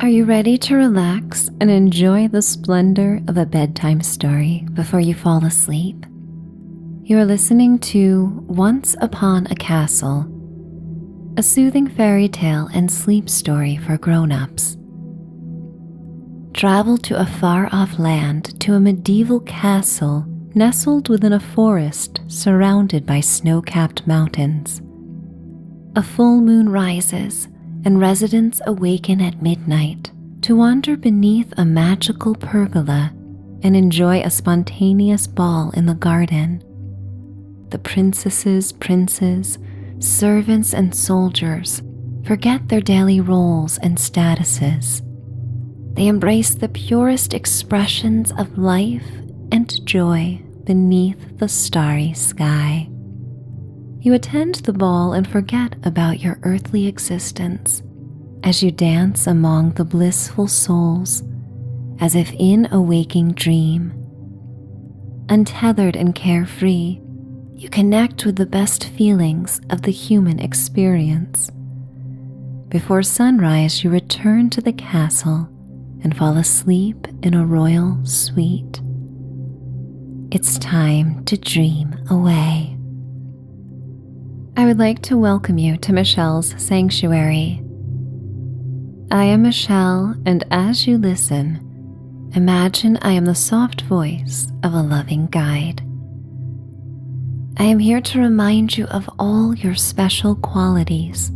Are you ready to relax and enjoy the splendor of a bedtime story before you fall asleep? You are listening to Once Upon a Castle, a soothing fairy tale and sleep story for grown-ups. Travel to a far-off land to a medieval castle nestled within a forest surrounded by snow-capped mountains. A full moon rises, and residents awaken at midnight to wander beneath a magical pergola and enjoy a spontaneous ball in the garden. The princesses, princes, servants, and soldiers forget their daily roles and statuses. They embrace the purest expressions of life and joy beneath the starry sky. You attend the ball and forget about your earthly existence as you dance among the blissful souls as if in a waking dream. Untethered and carefree, you connect with the best feelings of the human experience. Before sunrise, you return to the castle and fall asleep in a royal suite. It's time to dream away. I would like to welcome you to Michelle's Sanctuary. I am Michelle, and as you listen, imagine I am the soft voice of a loving guide. I am here to remind you of all your special qualities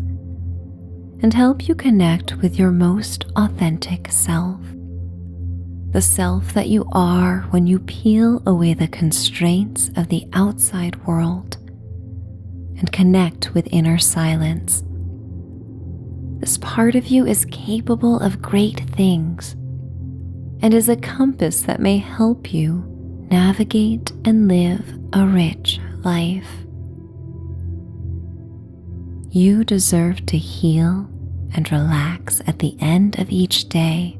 and help you connect with your most authentic self, the self that you are when you peel away the constraints of the outside world and connect with inner silence. This part of you is capable of great things and is a compass that may help you navigate and live a rich life. You deserve to heal and relax at the end of each day.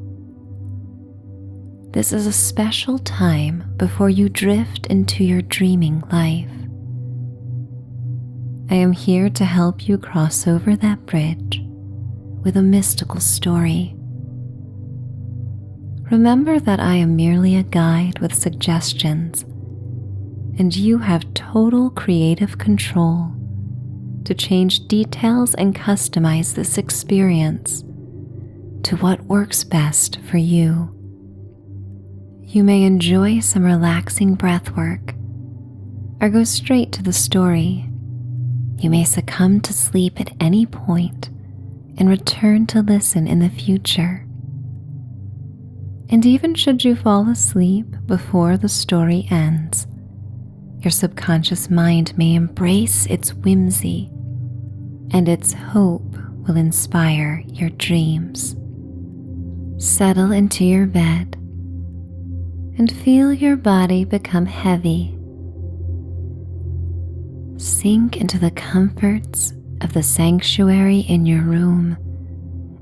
This is a special time before you drift into your dreaming life. I am here to help you cross over that bridge with a mystical story. Remember that I am merely a guide with suggestions, and you have total creative control to change details and customize this experience to what works best for you. You may enjoy some relaxing breathwork or go straight to the story. You may succumb to sleep at any point and return to listen in the future. And even should you fall asleep before the story ends, your subconscious mind may embrace its whimsy, and its hope will inspire your dreams. Settle into your bed and feel your body become heavy. Sink into the comforts of the sanctuary in your room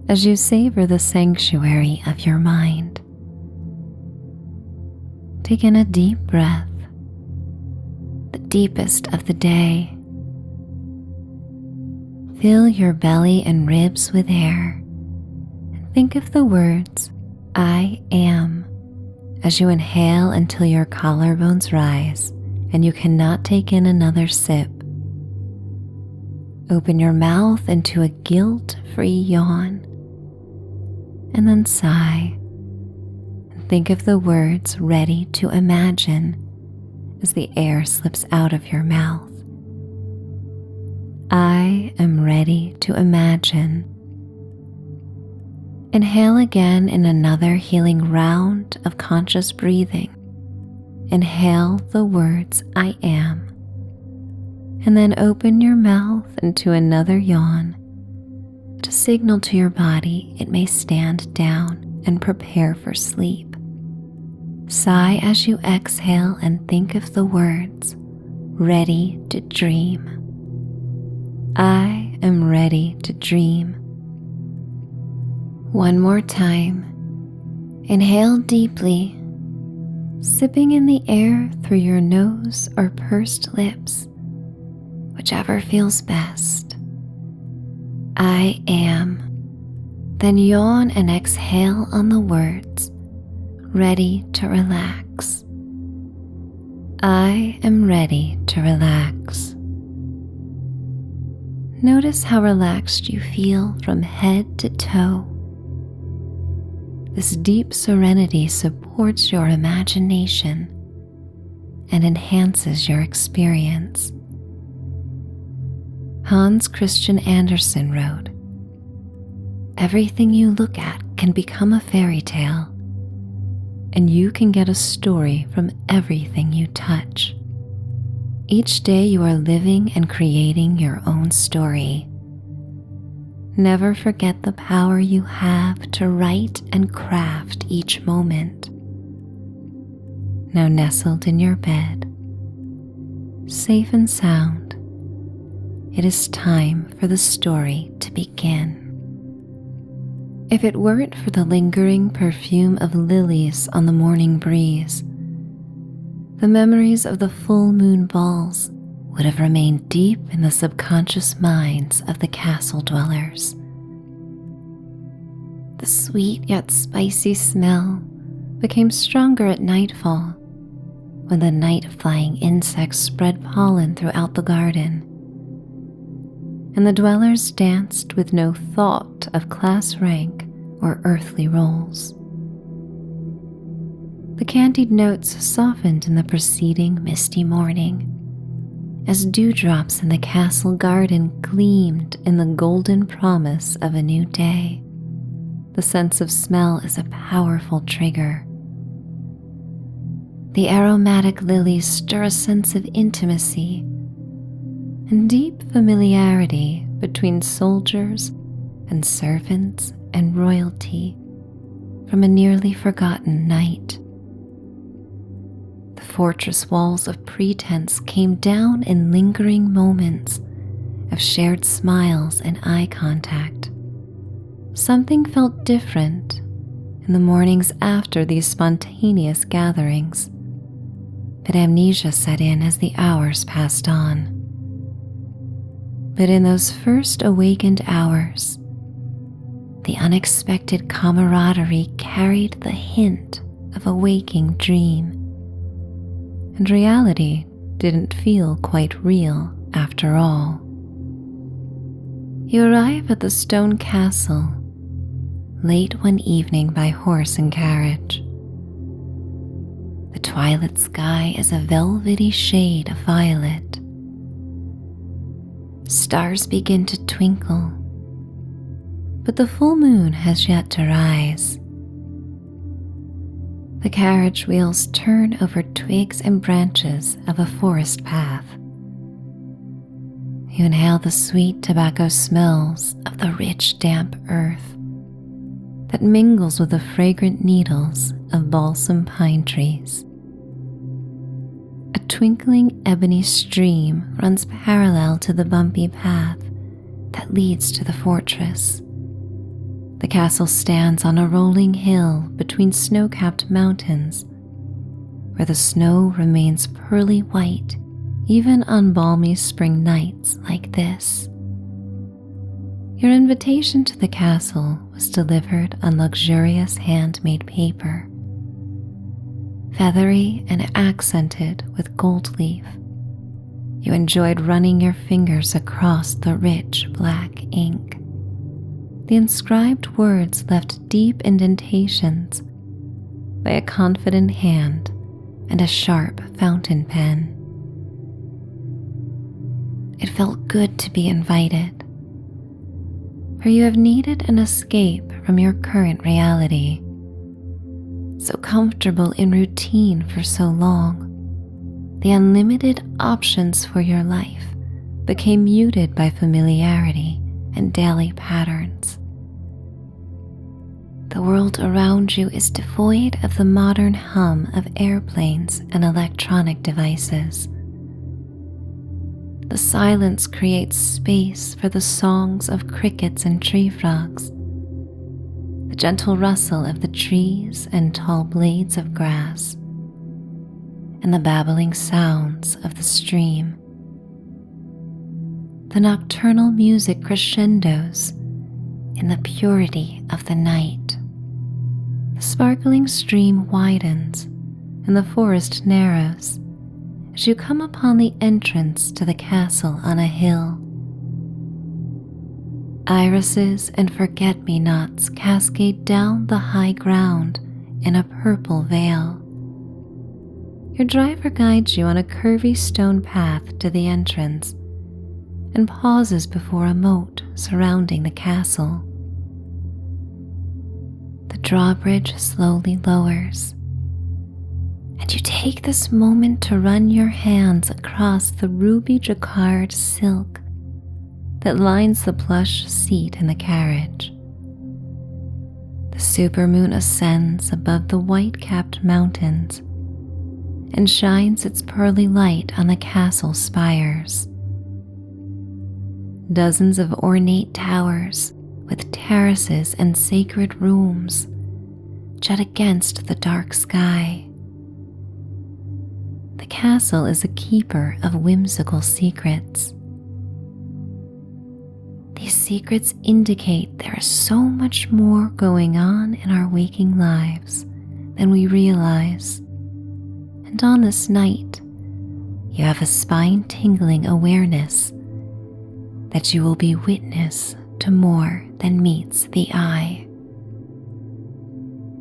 as you savor the sanctuary of your mind. Take in a deep breath, the deepest of the day. Fill your belly and ribs with air and think of the words, I am, as you inhale until your collarbones rise and you cannot take in another sip. Open your mouth into a guilt-free yawn, and then sigh and think of the words ready to imagine as the air slips out of your mouth. I am ready to imagine. Inhale again in another healing round of conscious breathing. Inhale the words I am, and then open your mouth into another yawn to signal to your body it may stand down and prepare for sleep. Sigh as you exhale and think of the words ready to dream. I am ready to dream. One more time. Inhale deeply, sipping in the air through your nose or pursed lips, whichever feels best. I am. Then yawn and exhale on the words, ready to relax. I am ready to relax. Notice how relaxed you feel from head to toe. This deep serenity supports your imagination and enhances your experience. Hans Christian Andersen wrote, "Everything you look at can become a fairy tale, and you can get a story from everything you touch. Each day you are living and creating your own story. Never forget the power you have to write and craft each moment." Now nestled in your bed, safe and sound, it is time for the story to begin. If it weren't for the lingering perfume of lilies on the morning breeze, the memories of the full moon balls would have remained deep in the subconscious minds of the castle dwellers. The sweet yet spicy smell became stronger at nightfall when the night-flying insects spread pollen throughout the garden, and the dwellers danced with no thought of class rank or earthly roles. The candied notes softened in the preceding misty morning, as dewdrops in the castle garden gleamed in the golden promise of a new day. The sense of smell is a powerful trigger. The aromatic lilies stir a sense of intimacy and deep familiarity between soldiers and servants and royalty from a nearly forgotten night. The fortress walls of pretense came down in lingering moments of shared smiles and eye contact. Something felt different in the mornings after these spontaneous gatherings, but amnesia set in as the hours passed on. But in those first awakened hours, the unexpected camaraderie carried the hint of a waking dream, and reality didn't feel quite real after all. You arrive at the stone castle late one evening by horse and carriage. The twilight sky is a velvety shade of violet. Stars begin to twinkle, but the full moon has yet to rise. The carriage wheels turn over twigs and branches of a forest path. You inhale the sweet tobacco smells of the rich, damp earth that mingles with the fragrant needles of balsam pine trees. A twinkling ebony stream runs parallel to the bumpy path that leads to the fortress. The castle stands on a rolling hill between snow-capped mountains, where the snow remains pearly white even on balmy spring nights like this. Your invitation to the castle was delivered on luxurious handmade paper, feathery and accented with gold leaf. You enjoyed running your fingers across the rich black ink. The inscribed words left deep indentations by a confident hand and a sharp fountain pen. It felt good to be invited, for you have needed an escape from your current reality. So comfortable in routine for so long, the unlimited options for your life became muted by familiarity and daily patterns. The world around you is devoid of the modern hum of airplanes and electronic devices. The silence creates space for the songs of crickets and tree frogs, the gentle rustle of the trees and tall blades of grass, and the babbling sounds of the stream. The nocturnal music crescendos in the purity of the night. The sparkling stream widens and the forest narrows as you come upon the entrance to the castle on a hill. Irises and forget-me-nots cascade down the high ground in a purple veil. Your driver guides you on a curvy stone path to the entrance and pauses before a moat surrounding the castle. The drawbridge slowly lowers, and you take this moment to run your hands across the ruby jacquard silk that lines the plush seat in the carriage. The supermoon ascends above the white-capped mountains and shines its pearly light on the castle spires. Dozens of ornate towers with terraces and sacred rooms jut against the dark sky. The castle is a keeper of whimsical secrets. These secrets indicate there is so much more going on in our waking lives than we realize. And on this night, you have a spine-tingling awareness that you will be witness to more than meets the eye.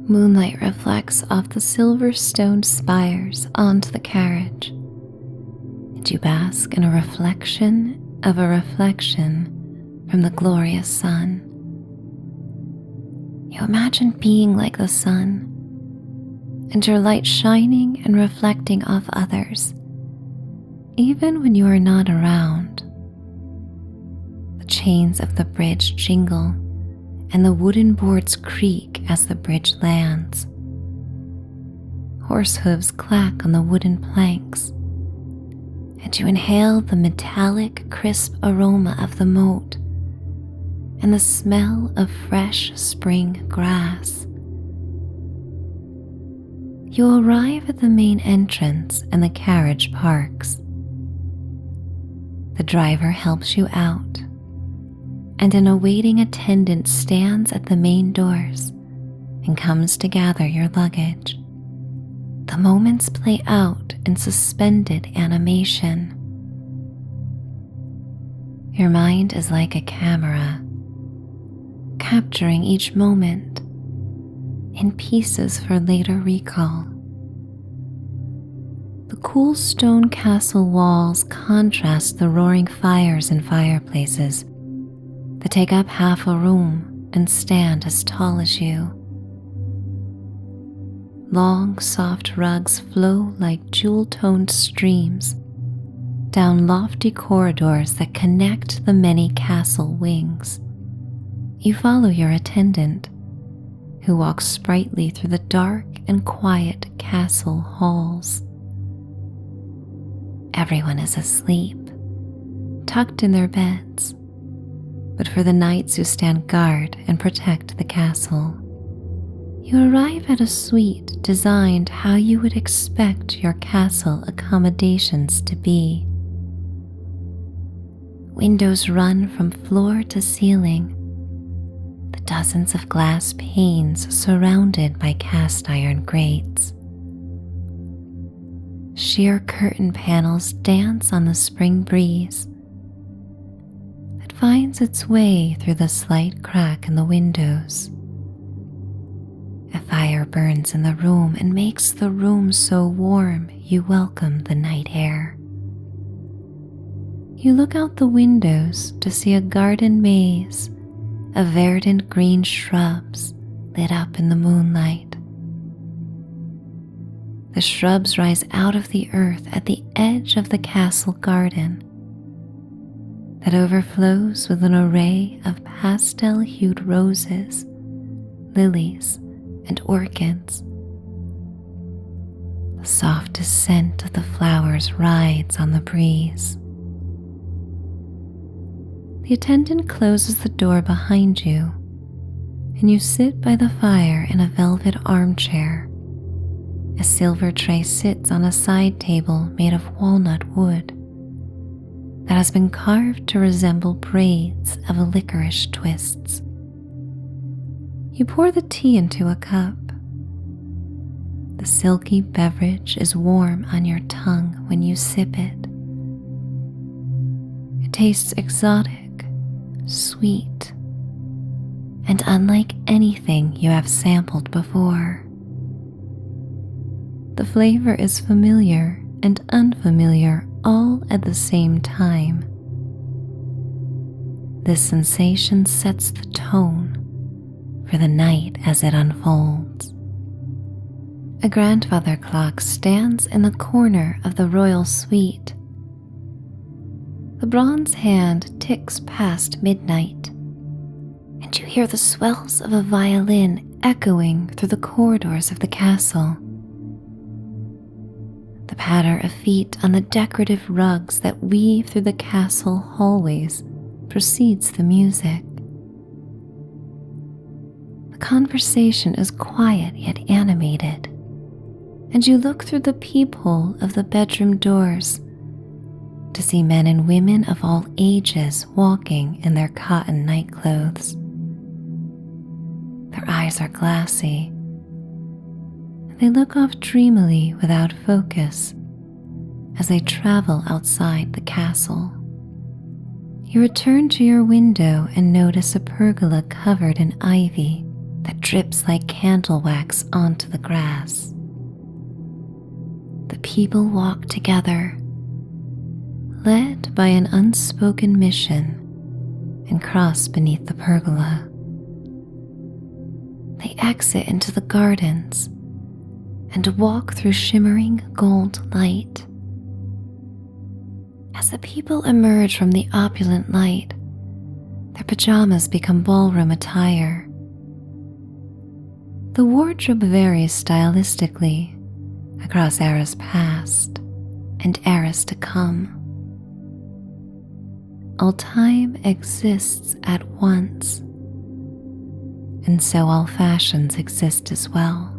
Moonlight reflects off the silver-stoned spires onto the carriage, and you bask in a reflection of a reflection from the glorious sun. You imagine being like the sun, and your light shining and reflecting off others, even when you are not around. The chains of the bridge jingle, and the wooden boards creak as the bridge lands. Horse hooves clack on the wooden planks, and you inhale the metallic, crisp aroma of the moat and the smell of fresh spring grass. You arrive at the main entrance and the carriage parks. The driver helps you out, and an awaiting attendant stands at the main doors and comes to gather your luggage. The moments play out in suspended animation. Your mind is like a camera, capturing each moment in pieces for later recall. The cool stone castle walls contrast the roaring fires and fireplaces that take up half a room and stand as tall as you. Long, soft rugs flow like jewel-toned streams down lofty corridors that connect the many castle wings. You follow your attendant, who walks sprightly through the dark and quiet castle halls. Everyone is asleep, tucked in their beds, but for the knights who stand guard and protect the castle, you arrive at a suite designed how you would expect your castle accommodations to be. Windows run from floor to ceiling, the dozens of glass panes surrounded by cast iron grates. Sheer curtain panels dance on the spring breeze that finds its way through the slight crack in the windows. A fire burns in the room and makes the room so warm you welcome the night air. You look out the windows to see a garden maze of verdant green shrubs lit up in the moonlight. The shrubs rise out of the earth at the edge of the castle garden that overflows with an array of pastel-hued roses, lilies, and orchids. The softest scent of the flowers rides on the breeze. The attendant closes the door behind you, and you sit by the fire in a velvet armchair. A silver tray sits on a side table made of walnut wood that has been carved to resemble braids of licorice twists. You pour the tea into a cup. The silky beverage is warm on your tongue when you sip it. It tastes exotic, sweet, and unlike anything you have sampled before. The flavor is familiar and unfamiliar all at the same time. This sensation sets the tone for the night as it unfolds. A grandfather clock stands in the corner of the royal suite. The bronze hand ticks past midnight, and you hear the swells of a violin echoing through the corridors of the castle. The patter of feet on the decorative rugs that weave through the castle hallways precedes the music. The conversation is quiet yet animated, and you look through the peephole of the bedroom doors to see men and women of all ages walking in their cotton nightclothes. Their eyes are glassy, and they look off dreamily without focus as they travel outside the castle. You return to your window and notice a pergola covered in ivy that drips like candle wax onto the grass. The people walk together, led by an unspoken mission, and cross beneath the pergola. They exit into the gardens and walk through shimmering gold light. As the people emerge from the opulent light, their pajamas become ballroom attire. The wardrobe varies stylistically across eras past and eras to come. All time exists at once, and so all fashions exist as well.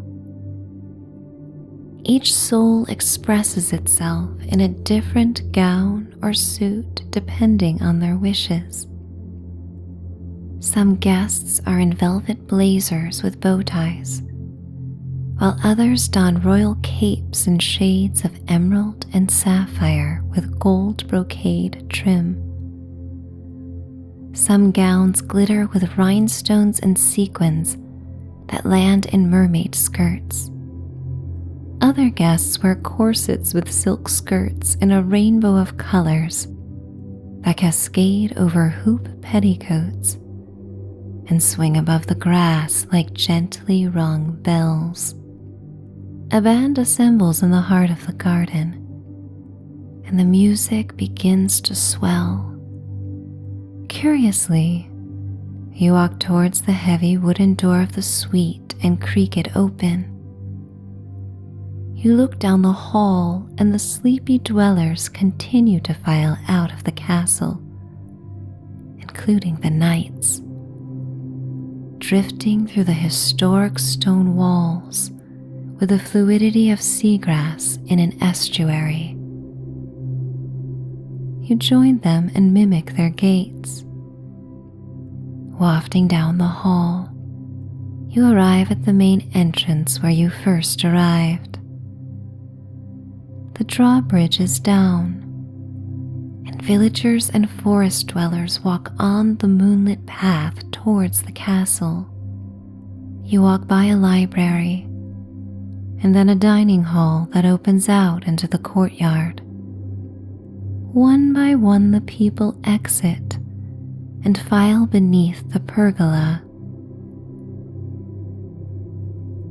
Each soul expresses itself in a different gown or suit depending on their wishes. Some guests are in velvet blazers with bow ties, while others don royal capes in shades of emerald and sapphire with gold brocade trim. Some gowns glitter with rhinestones and sequins that land in mermaid skirts. Other guests wear corsets with silk skirts in a rainbow of colors that cascade over hoop petticoats and swing above the grass like gently rung bells. A band assembles in the heart of the garden, and the music begins to swell. Curiously, you walk towards the heavy wooden door of the suite and creak it open. You look down the hall, and the sleepy dwellers continue to file out of the castle, including the knights. Drifting through the historic stone walls with the fluidity of seagrass in an estuary. You join them and mimic their gaits. Wafting down the hall, you arrive at the main entrance where you first arrived. The drawbridge is down, and villagers and forest dwellers walk on the moonlit path towards the castle. You walk by a library, and then a dining hall that opens out into the courtyard. One by one the people exit and file beneath the pergola.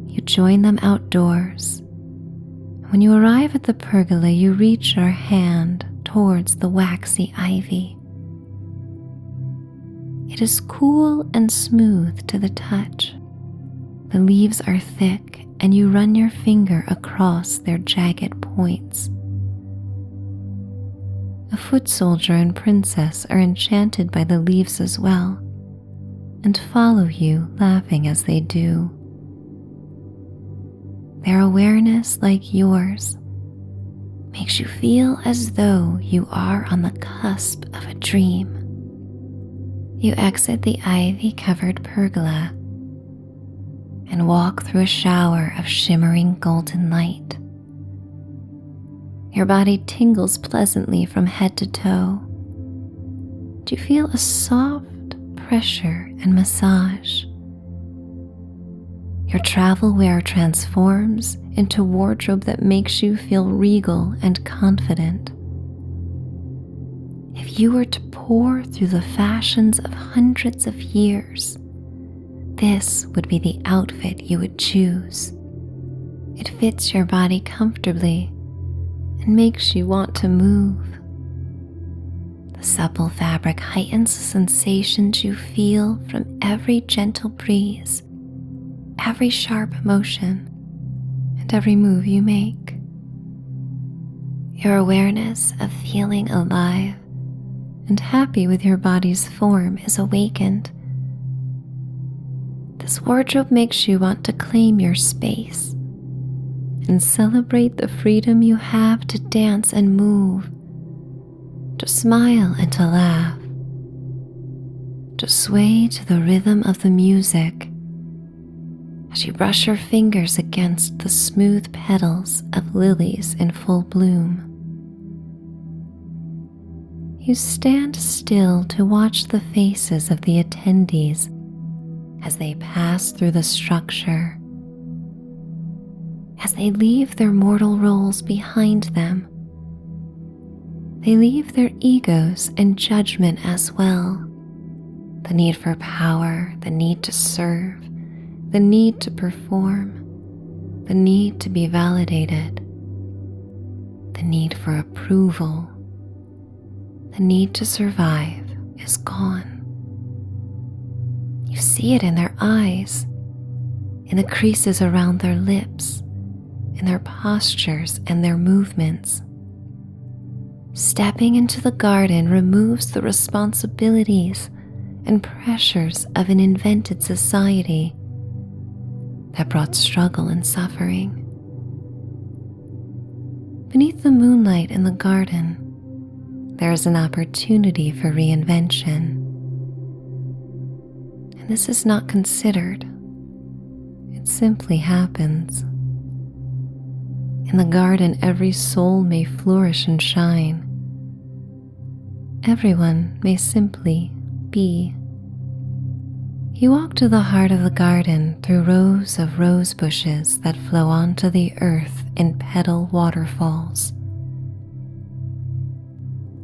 You join them outdoors. When you arrive at the pergola, you reach your hand towards the waxy ivy. It is cool and smooth to the touch. The leaves are thick, and you run your finger across their jagged points. A foot soldier and princess are enchanted by the leaves as well, and follow you, laughing as they do. Their awareness, like yours, makes you feel as though you are on the cusp of a dream. You exit the ivy-covered pergola and walk through a shower of shimmering golden light. Your body tingles pleasantly from head to toe. Do you feel a soft pressure and massage? Your travel wear transforms into wardrobe that makes you feel regal and confident. If you were to pour through the fashions of hundreds of years, this would be the outfit you would choose. It fits your body comfortably and makes you want to move. The supple fabric heightens the sensations you feel from every gentle breeze, every sharp motion, and every move you make. Your awareness of feeling alive and happy with your body's form is awakened. This wardrobe makes you want to claim your space and celebrate the freedom you have to dance and move, to smile and to laugh, to sway to the rhythm of the music as you brush your fingers against the smooth petals of lilies in full bloom. You stand still to watch the faces of the attendees as they pass through the structure, as they leave their mortal roles behind them. They leave their egos and judgment as well. The need for power, the need to serve, the need to perform, the need to be validated, the need for approval, the need to survive is gone. You see it in their eyes, in the creases around their lips, in their postures and their movements. Stepping into the garden removes the responsibilities and pressures of an invented society that brought struggle and suffering. Beneath the moonlight in the garden, there is an opportunity for reinvention. And this is not considered. It simply happens. In the garden, every soul may flourish and shine. Everyone may simply be. You walk to the heart of the garden through rows of rose bushes that flow onto the earth in petal waterfalls.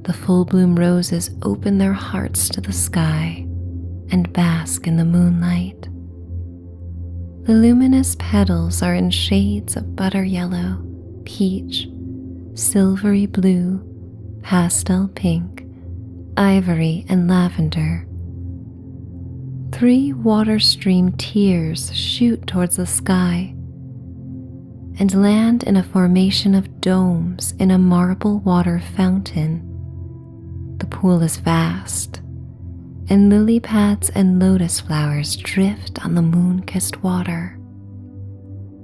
The full bloom roses open their hearts to the sky and bask in the moonlight. The luminous petals are in shades of butter yellow, peach, silvery blue, pastel pink, ivory, and lavender. 3 water stream tears shoot towards the sky and land in a formation of domes in a marble water fountain. The pool is vast, and lily pads and lotus flowers drift on the moon-kissed water.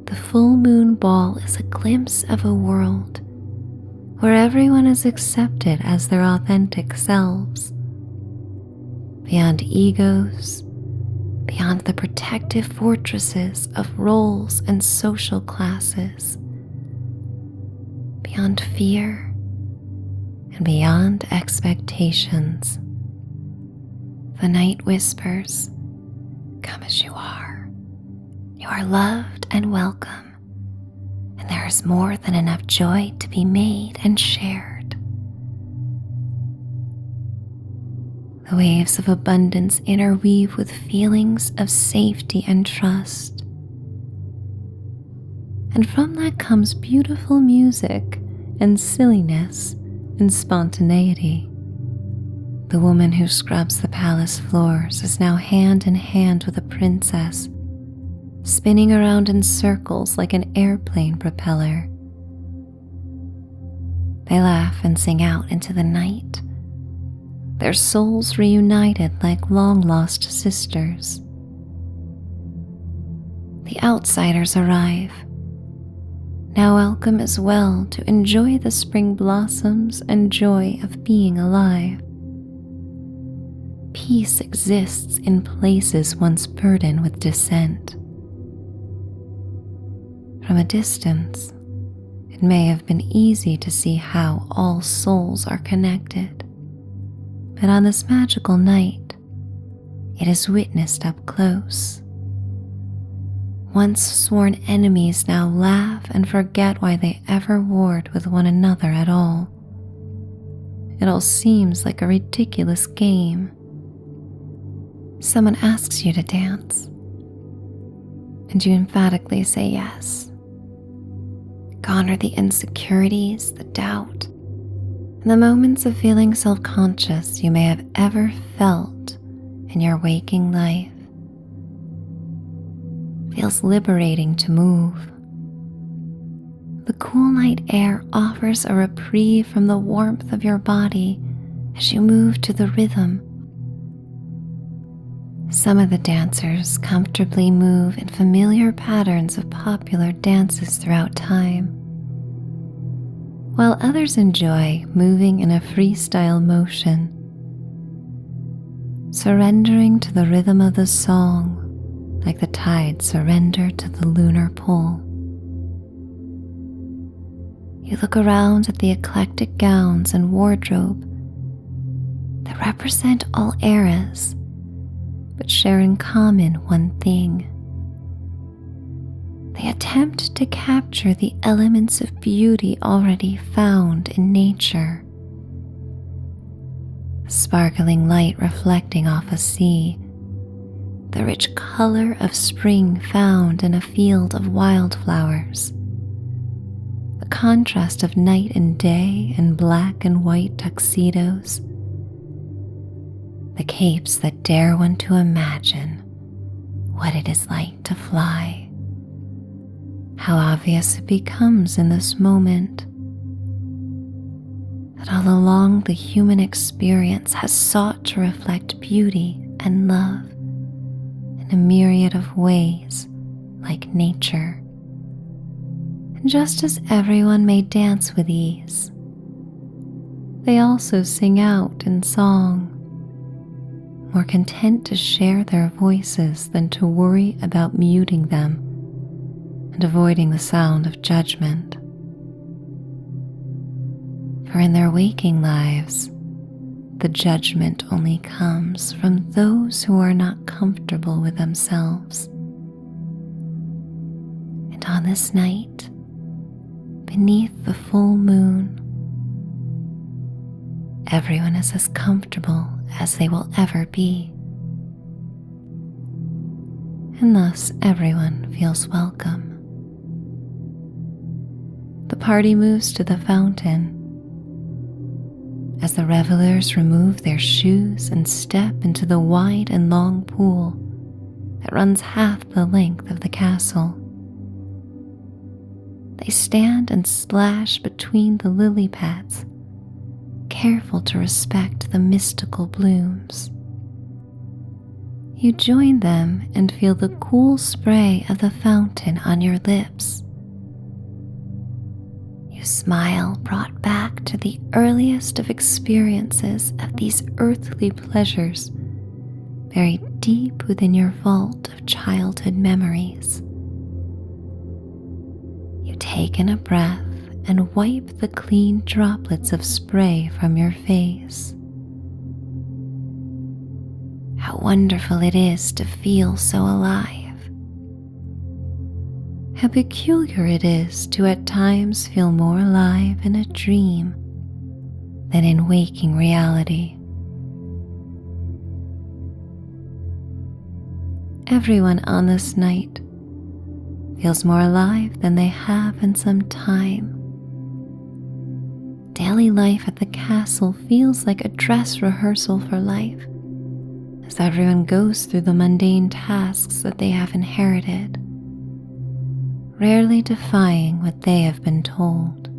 The full moon ball is a glimpse of a world where everyone is accepted as their authentic selves. Beyond egos, beyond the protective fortresses of roles and social classes, beyond fear and beyond expectations. The night whispers, "Come as you are. You are loved and welcome, and there is more than enough joy to be made and shared." The waves of abundance interweave with feelings of safety and trust. And from that comes beautiful music and silliness and spontaneity. The woman who scrubs the palace floors is now hand in hand with a princess, spinning around in circles like an airplane propeller. They laugh and sing out into the night, their souls reunited like long-lost sisters. The outsiders arrive, now welcome as well to enjoy the spring blossoms and joy of being alive. Peace exists in places once burdened with dissent. From a distance, it may have been easy to see how all souls are connected, but on this magical night, it is witnessed up close. Once sworn enemies now laugh and forget why they ever warred with one another at all. It all seems like a ridiculous game. Someone asks you to dance, and you emphatically say yes. Gone are the insecurities, the doubt, and the moments of feeling self-conscious you may have ever felt in your waking life. It feels liberating to move. The cool night air offers a reprieve from the warmth of your body as you move to the rhythm. Some of the dancers comfortably move in familiar patterns of popular dances throughout time, while others enjoy moving in a freestyle motion, surrendering to the rhythm of the song like the tides surrender to the lunar pole. You look around at the eclectic gowns and wardrobe that represent all eras, but share in common one thing. They attempt to capture the elements of beauty already found in nature. Sparkling light reflecting off a sea, the rich color of spring found in a field of wildflowers, the contrast of night and day in black and white tuxedos, the capes that dare one to imagine what it is like to fly. How obvious it becomes in this moment that all along the human experience has sought to reflect beauty and love in a myriad of ways like nature. And just as everyone may dance with ease, they also sing out in song, more content to share their voices than to worry about muting them and avoiding the sound of judgment. For in their waking lives, the judgment only comes from those who are not comfortable with themselves. And on this night, beneath the full moon, everyone is as comfortable as they will ever be. And thus everyone feels welcome. The party moves to the fountain. As the revelers remove their shoes and step into the wide and long pool that runs half the length of the castle, they stand and splash between the lily pads, careful to respect the mystical blooms. You join them and feel the cool spray of the fountain on your lips. You smile, brought back to the earliest of experiences of these earthly pleasures, buried deep within your vault of childhood memories. You take in a breath and wipe the clean droplets of spray from your face. How wonderful it is to feel so alive. How peculiar it is to at times feel more alive in a dream than in waking reality. Everyone on this night feels more alive than they have in some time. Daily life at the castle feels like a dress rehearsal for life, as everyone goes through the mundane tasks that they have inherited, rarely defying what they have been told.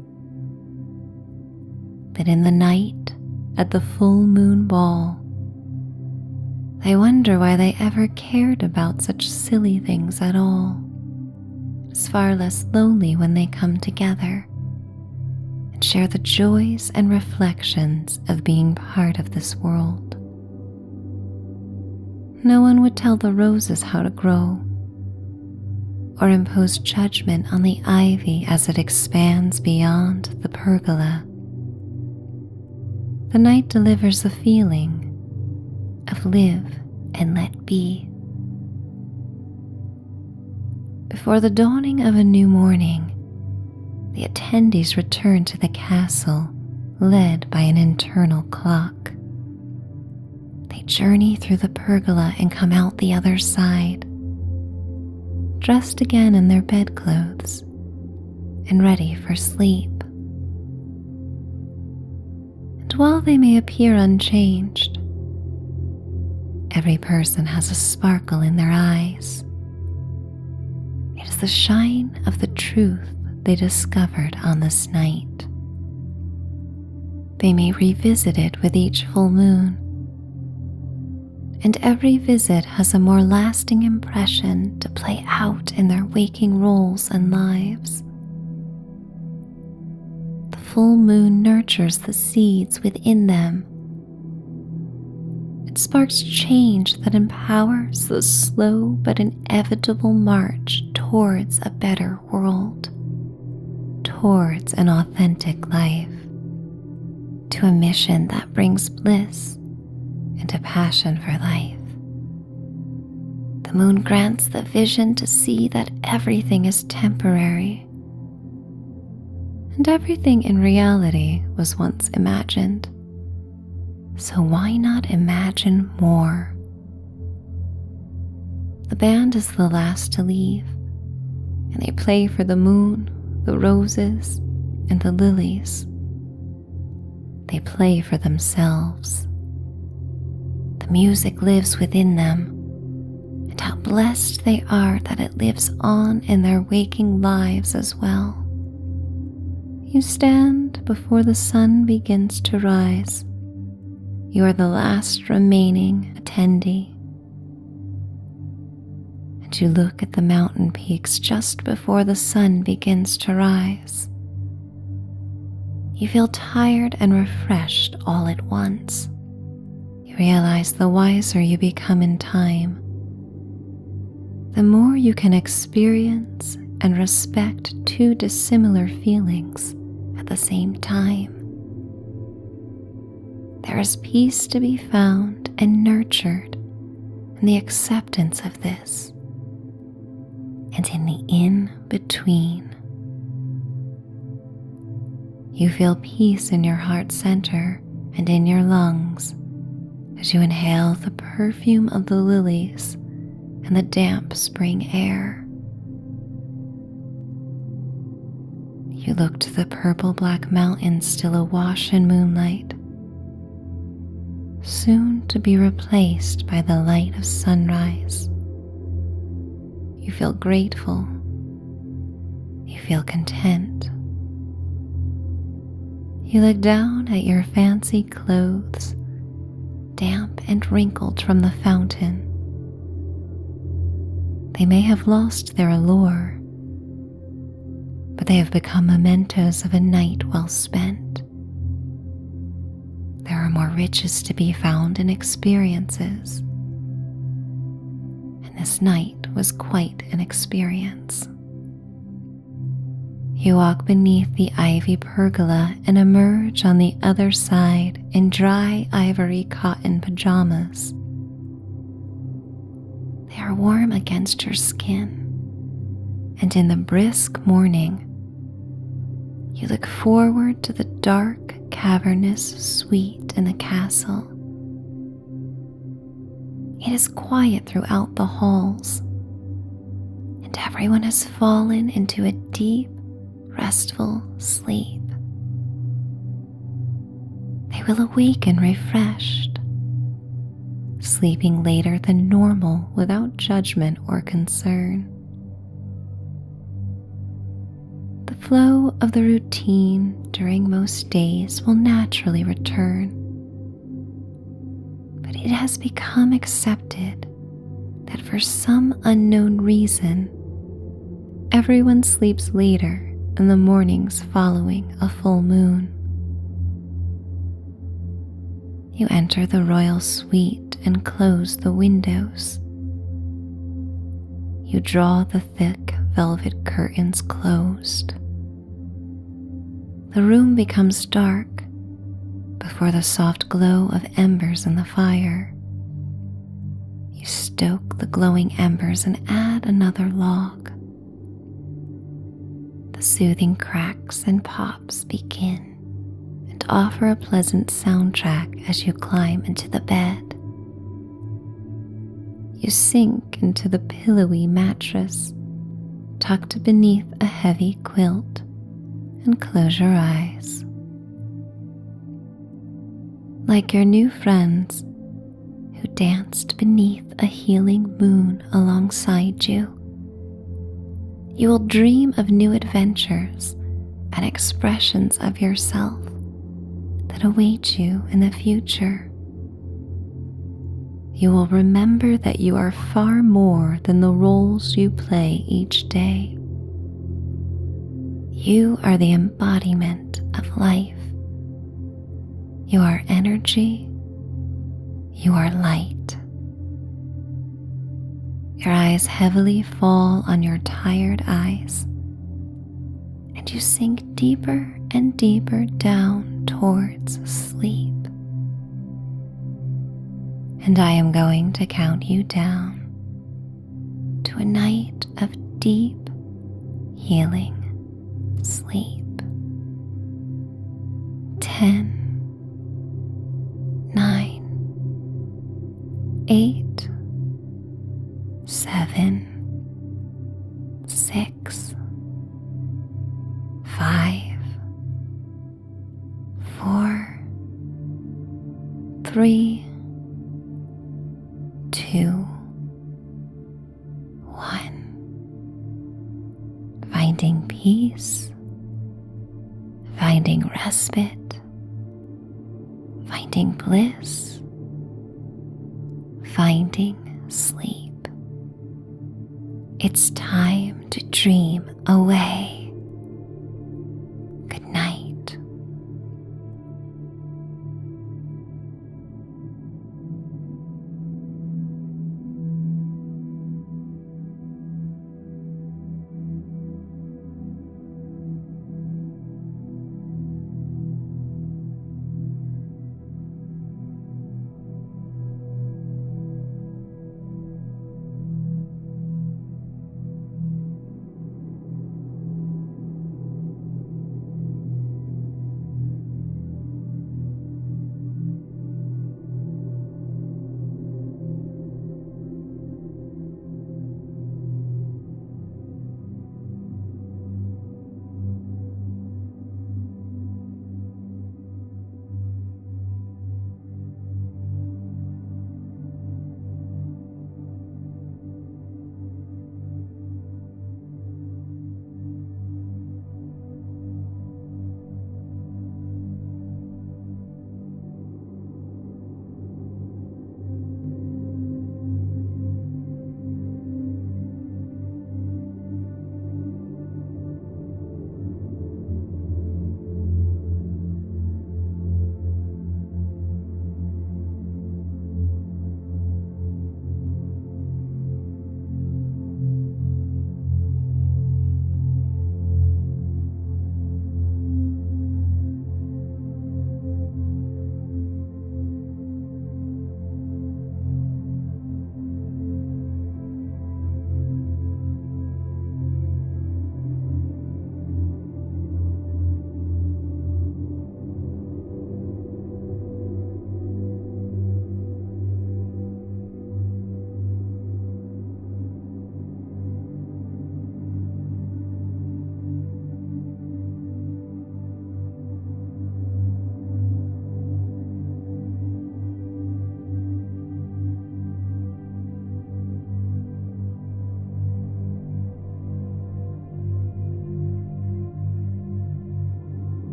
But in the night, at the full moon ball, they wonder why they ever cared about such silly things at all. It's far less lonely when they come together and share the joys and reflections of being part of this world. No one would tell the roses how to grow, or impose judgment on the ivy as it expands beyond the pergola. The night delivers a feeling of live and let be. Before the dawning of a new morning, the attendees return to the castle, led by an internal clock. They journey through the pergola and come out the other side, dressed again in their bedclothes and ready for sleep. And while they may appear unchanged, every person has a sparkle in their eyes. It is the shine of the truth they discovered on this night. They may revisit it with each full moon, and every visit has a more lasting impression to play out in their waking roles and lives. The full moon nurtures the seeds within them. It sparks change that empowers the slow but inevitable march towards a better world, towards an authentic life, to a mission that brings bliss and a passion for life. The moon grants the vision to see that everything is temporary, and everything in reality was once imagined. So why not imagine more? The band is the last to leave, and they play for the moon, the roses, and the lilies. They play for themselves. The music lives within them, and how blessed they are that it lives on in their waking lives as well. You stand before the sun begins to rise. You are the last remaining attendee, and you look at the mountain peaks just before the sun begins to rise. You feel tired and refreshed all at once. You realize the wiser you become in time, the more you can experience and respect two dissimilar feelings at the same time. There is peace to be found and nurtured in the acceptance of this and in the in-between. You feel peace in your heart center and in your lungs as you inhale the perfume of the lilies and the damp spring air. You look to the purple-black mountains still awash in moonlight, soon to be replaced by the light of sunrise. You feel grateful. You feel content. You look down at your fancy clothes, damp and wrinkled from the fountain. They may have lost their allure, but they have become mementos of a night well spent. There are more riches to be found in experiences, and this night was quite an experience. You walk beneath the ivy pergola and emerge on the other side in dry ivory cotton pajamas. They are warm against your skin, and in the brisk morning, you look forward to the dark, cavernous suite in the castle. It is quiet throughout the halls, and everyone has fallen into a deep, restful sleep. They will awaken refreshed, sleeping later than normal without judgment or concern. The flow of the routine during most days will naturally return, but it has become accepted that for some unknown reason, everyone sleeps later in the mornings following a full moon. You enter the royal suite and close the windows. You draw the thick velvet curtains closed. The room becomes dark before the soft glow of embers in the fire. You stoke the glowing embers and add another log. The soothing cracks and pops begin and offer a pleasant soundtrack as you climb into the bed. You sink into the pillowy mattress tucked beneath a heavy quilt and close your eyes. Like your new friends who danced beneath a healing moon alongside you, you will dream of new adventures and expressions of yourself that await you in the future. You will remember that you are far more than the roles you play each day. You are the embodiment of life. You are energy. You are light. Your eyes heavily fall on your tired eyes, and you sink deeper and deeper down towards sleep. And I am going to count you down to a night of deep, healing sleep. 10, 9, 8, 7, 6, 5, 4, 3, 2, 1. Finding peace, finding respite, finding bliss, finding sleep. It's time to dream away.